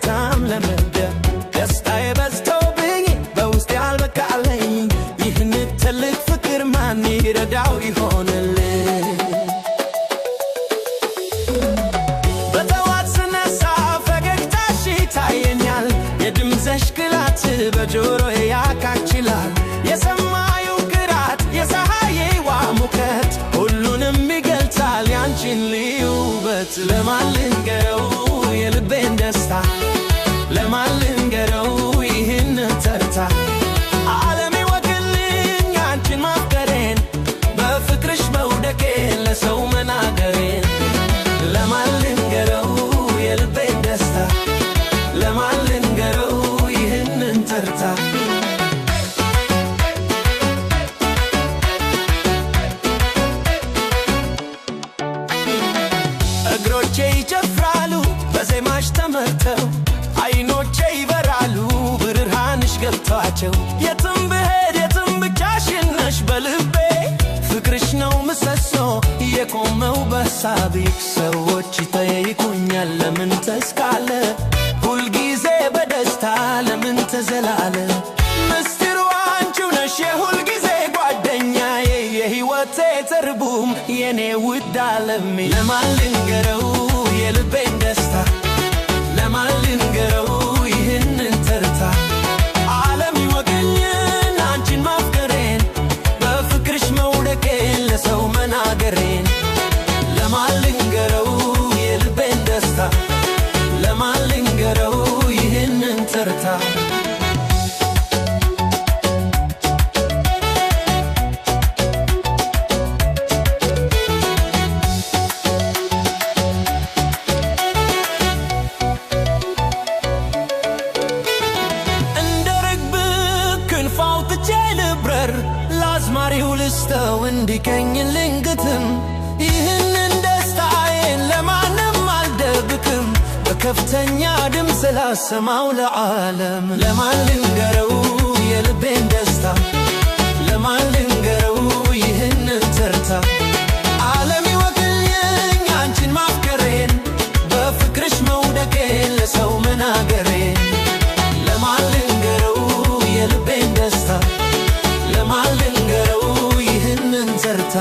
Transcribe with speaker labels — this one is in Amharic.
Speaker 1: ፈገግታም ለመደ ደስታዬ በዝቶብኝ በውስጤ አልበቃለኝ ይህን ትልቅ ፍቅር ማን ይረዳው ይሆንልኝ በጠዋት ስነሳ ፈገግታሽ ይታየኛል የድምፅሽ ቅላት በጆሮዬ ያቃጭላል የሰማዩ ግራት የፀሐይዋ ሙቀት ሁሉንም ይገልጻል ያንቺን ልዩ ውበት ለማን ልንገረው የልቤን ደስታ ለማን ልንገረው ይህን ተርታ ዓለም ይወቅልኝ አንቺን ማፍቀሬን በፍቅርሽ መውደቄን ለሰው መናገሬን ለማን ልንገረው የልቤን ደስታ ለማን ልንገረው ይህን ተርታ እግሮቼ ይጨፍራሉ በዜማሽ ተመርተው አይኖቼ ይበራሉ ብርሃንሽ ገብቷቸው የትም ብሄድ የትም ብቻሽን ነሽ በልቤ ፍቅርሽ ነው ምሰሶ የቆመው በሳቢ ሰዎች ይጠይቁኛል ለምን ተስካለ ሁልጊዜ በደስታ ለምን ተዘላለ ምስጢሩ አንቺው ነሽ የሁልጊዜ ጓደኛዬ የሕይወቴ ትርጉም የኔ ውድ ዓለሜ ለማን ልንገረው የልቤን ደስታ ለማን ልንገረው ይህንን ተርታ ዓለም ይወቅልኝ አንቺን ማፍቀሬን በፍቅርሽ መውደቄን ለሰው መናገሬን ለማን ልንገረው የልቤን ደስታ ለማን ልንገረው ይህንን ተርታ ላዝማሪው ልስተው እንዲገኝልኝ ግጥም ይህንን ደስታዬን ለማንም አልደብቅም በከፍተኛ ድምፅ ላሰማው ለዓለም ለማን ልንገረው የልቤን ደስታ ለማን ልንገረው ይህንን ተርታ ዓለም ይወቅልኝ አንቺን ማፍቀሬን በፍቅርሽ መውደቄን ለሰው መናገሬን ለማን ልንገረው የልቤን ደስታ ለማን ልንገረው ይህንን ተርታ